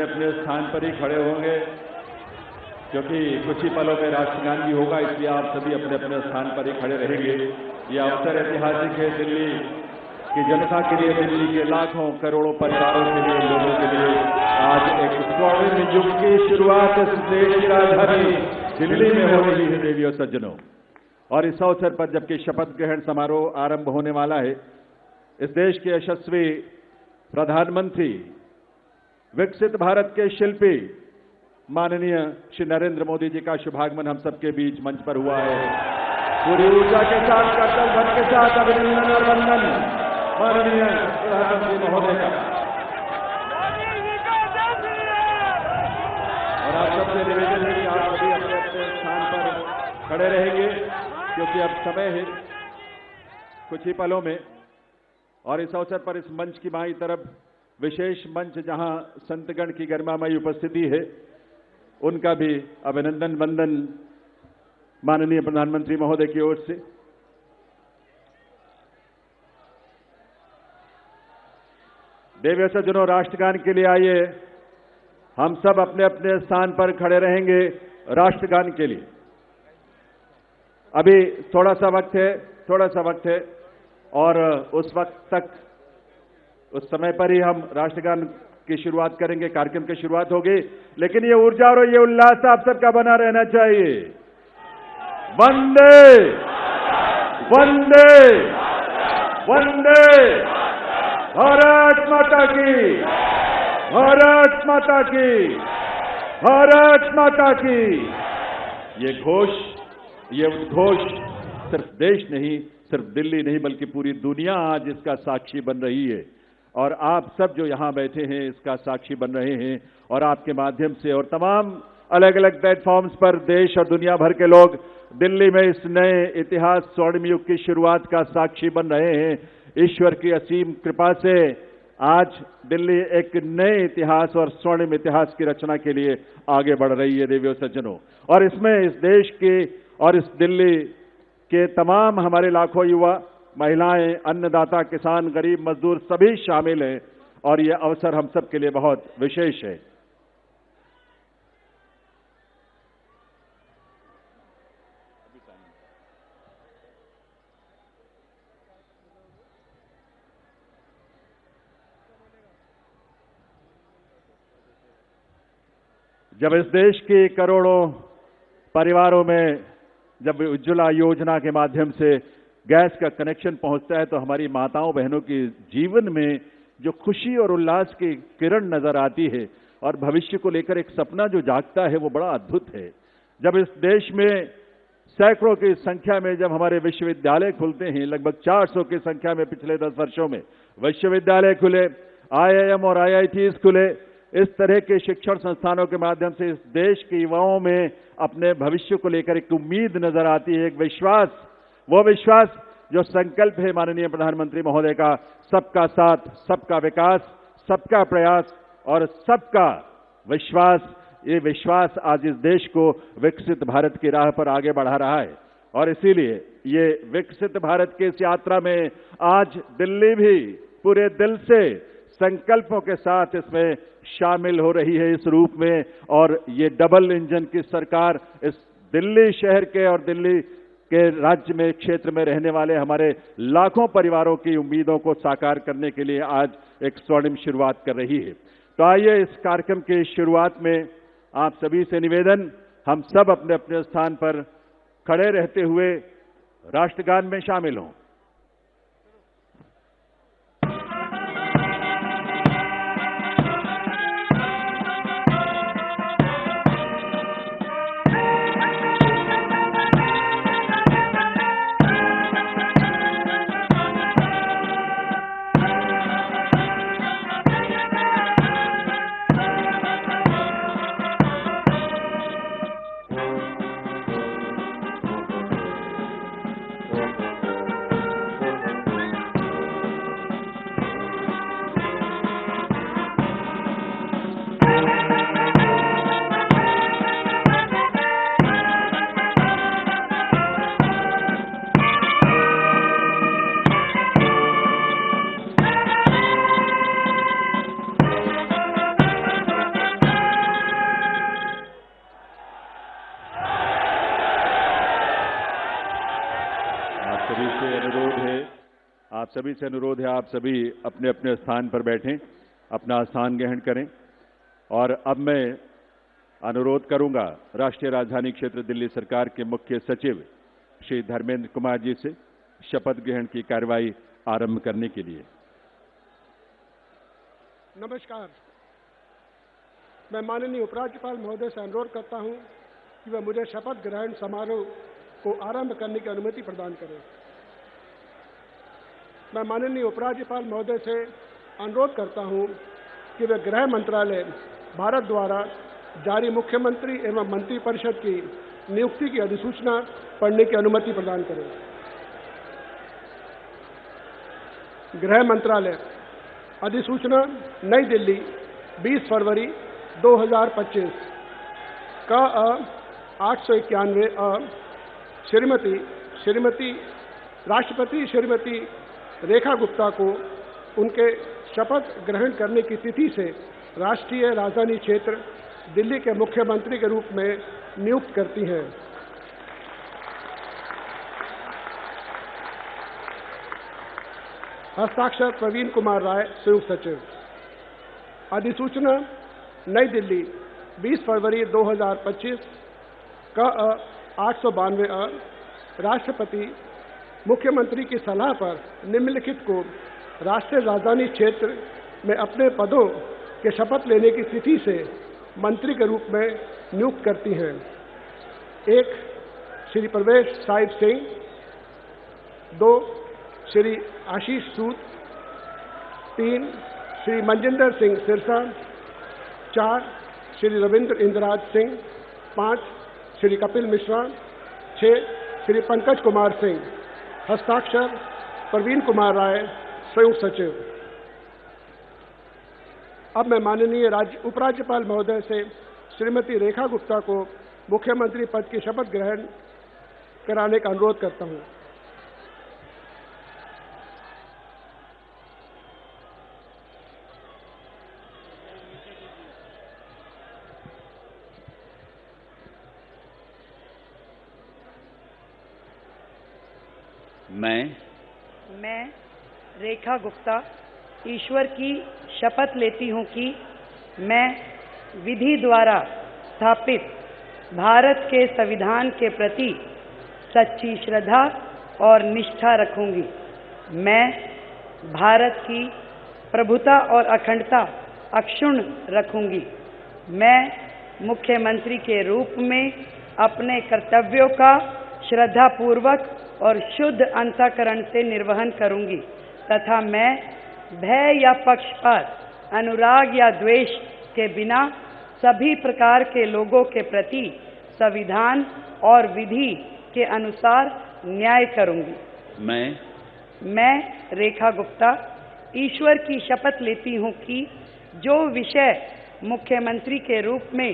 अपने स्थान पर ही खड़े होंगे, क्योंकि कुछ ही पलों में राष्ट्रगान भी होगा, इसलिए आप सभी अपने अपने स्थान पर ही खड़े रहेंगे। ये अवसर ऐतिहासिक है दिल्ली की जनता के लिए, दिल्ली के लाखों करोड़ों परिवारों के लिए, लोगों के लिए। आज एक स्वर्णिम युग की शुरुआत इस देश की राजधानी दिल्ली में हो रही है देवी और सज्जनों। और इस अवसर पर जबकि शपथ ग्रहण समारोह आरंभ होने वाला है, इस देश के यशस्वी प्रधानमंत्री, विकसित भारत के शिल्पी माननीय श्री नरेंद्र मोदी जी का शुभागमन हम सबके बीच मंच पर हुआ है। पूरी ऊर्जा के साथ, कर्तव्य भर के साथ अभिनंदन और वंदन माननीय प्रधानमंत्री महोदय का। और आप सबसे निवेदन है कि आप सभी अपने अपने स्थान पर खड़े रहेंगे, क्योंकि अब समय है कुछ ही पलों में। और इस अवसर पर इस मंच की बाईं तरफ विशेष मंच जहां संतगण की गरिमामयी उपस्थिति है, उनका भी अभिनंदन वंदन माननीय प्रधानमंत्री महोदय की ओर से। देवी और सज्जनों, राष्ट्रगान के लिए आइए हम सब अपने अपने स्थान पर खड़े रहेंगे राष्ट्रगान के लिए। अभी थोड़ा सा वक्त है और उस वक्त तक, उस समय पर ही हम राष्ट्रगान की शुरुआत करेंगे, कार्यक्रम की शुरुआत होगी। लेकिन ये ऊर्जा और ये उल्लास आप सबका बना रहना चाहिए। वंदे वंदे वंदे, भारत माता की, भारत माता की, भारत माता की। ये घोष, ये उद्घोष सिर्फ देश नहीं, सिर्फ दिल्ली नहीं, बल्कि पूरी दुनिया आज इसका साक्षी बन रही है। और आप सब जो यहां बैठे हैं इसका साक्षी बन रहे हैं। और आपके माध्यम से और तमाम अलग अलग प्लेटफॉर्म्स पर देश और दुनिया भर के लोग दिल्ली में इस नए इतिहास, स्वर्णिम युग की शुरुआत का साक्षी बन रहे हैं। ईश्वर की असीम कृपा से आज दिल्ली एक नए इतिहास और स्वर्णिम इतिहास की रचना के लिए आगे बढ़ रही है देवी और सज्जनों। और इसमें इस देश की और इस दिल्ली के तमाम हमारे लाखों युवा, महिलाएं, अन्नदाता, किसान, गरीब, मजदूर सभी शामिल हैं। और यह अवसर हम सब के लिए बहुत विशेष है। जब इस देश के करोड़ों परिवारों में जब उज्ज्वला योजना के माध्यम से गैस का कनेक्शन पहुंचता है, तो हमारी माताओं बहनों के जीवन में जो खुशी और उल्लास की किरण नजर आती है और भविष्य को लेकर एक सपना जो जागता है, वो बड़ा अद्भुत है। जब इस देश में सैकड़ों की संख्या में जब हमारे विश्वविद्यालय खुलते हैं, लगभग 400 की संख्या में पिछले 10 वर्षों में विश्वविद्यालय खुले, IIM और IITs खुले, इस तरह के शिक्षण संस्थानों के माध्यम से इस देश के युवाओं में अपने भविष्य को लेकर एक उम्मीद नजर आती है, एक विश्वास, वो विश्वास जो संकल्प है माननीय प्रधानमंत्री महोदय का, सबका साथ, सबका विकास, सबका प्रयास और सबका विश्वास। ये विश्वास आज इस देश को विकसित भारत की राह पर आगे बढ़ा रहा है। और इसीलिए ये विकसित भारत की इस यात्रा में आज दिल्ली भी पूरे दिल से संकल्पों के साथ इसमें शामिल हो रही है इस रूप में। और ये डबल इंजन की सरकार इस दिल्ली शहर के और दिल्ली के राज्य में, क्षेत्र में रहने वाले हमारे लाखों परिवारों की उम्मीदों को साकार करने के लिए आज एक स्वर्णिम शुरुआत कर रही है। तो आइए इस कार्यक्रम की शुरुआत में आप सभी से निवेदन, हम सब अपने अपने स्थान पर खड़े रहते हुए राष्ट्रगान में शामिल हों। आप सभी से अनुरोध है, आप सभी अपने अपने स्थान पर बैठें, अपना स्थान ग्रहण करें। और अब मैं अनुरोध करूंगा राष्ट्रीय राजधानी क्षेत्र दिल्ली सरकार के मुख्य सचिव श्री धर्मेंद्र कुमार जी से शपथ ग्रहण की कार्रवाई आरंभ करने के लिए। नमस्कार। मैं माननीय उपराज्यपाल महोदय से अनुरोध करता हूं कि वह मुझे शपथ ग्रहण समारोह को आरंभ करने की अनुमति प्रदान करें। मैं माननीय उपराज्यपाल महोदय से अनुरोध करता हूं कि वे गृह मंत्रालय भारत द्वारा जारी मुख्यमंत्री एवं मंत्रिपरिषद की नियुक्ति की अधिसूचना पढ़ने की अनुमति प्रदान करें। गृह मंत्रालय अधिसूचना नई दिल्ली 20 फरवरी 2025 का 891 श्रीमती राष्ट्रपति श्रीमती रेखा गुप्ता को उनके शपथ ग्रहण करने की तिथि से राष्ट्रीय राजधानी क्षेत्र दिल्ली के मुख्यमंत्री के रूप में नियुक्त करती हैं। हस्ताक्षर प्रवीण कुमार राय, संयुक्त सचिव। अधिसूचना नई दिल्ली 20 फरवरी 2025 का 892 राष्ट्रपति मुख्यमंत्री की सलाह पर निम्नलिखित को राष्ट्रीय राजधानी क्षेत्र में अपने पदों के शपथ लेने की तिथि से मंत्री के रूप में नियुक्त करती हैं। 1 श्री प्रवेश साहिब सिंह, 2 श्री आशीष सूद, 3 श्री मनजिंदर सिंह सिरसा, 4 श्री रविंद्र इंद्रराज सिंह, 5 श्री कपिल मिश्रा, 6 श्री पंकज कुमार सिंह। हस्ताक्षर प्रवीण कुमार राय, संयुक्त सचिव। अब मैं माननीय उपराज्यपाल महोदय से श्रीमती रेखा गुप्ता को मुख्यमंत्री पद की शपथ ग्रहण कराने का अनुरोध करता हूं। मैं रेखा गुप्ता ईश्वर की शपथ लेती हूँ कि मैं विधि द्वारा स्थापित भारत के संविधान के प्रति सच्ची श्रद्धा और निष्ठा रखूंगी। मैं भारत की प्रभुता और अखंडता अक्षुण्ण रखूंगी। मैं मुख्यमंत्री के रूप में अपने कर्तव्यों का श्रद्धापूर्वक और शुद्ध अंतःकरण से निर्वहन करूंगी तथा मैं भय या पक्षपात, अनुराग या द्वेष के बिना सभी प्रकार के लोगों के प्रति संविधान और विधि के अनुसार न्याय करूंगी। मैं रेखा गुप्ता ईश्वर की शपथ लेती हूँ कि जो विषय मुख्यमंत्री के रूप में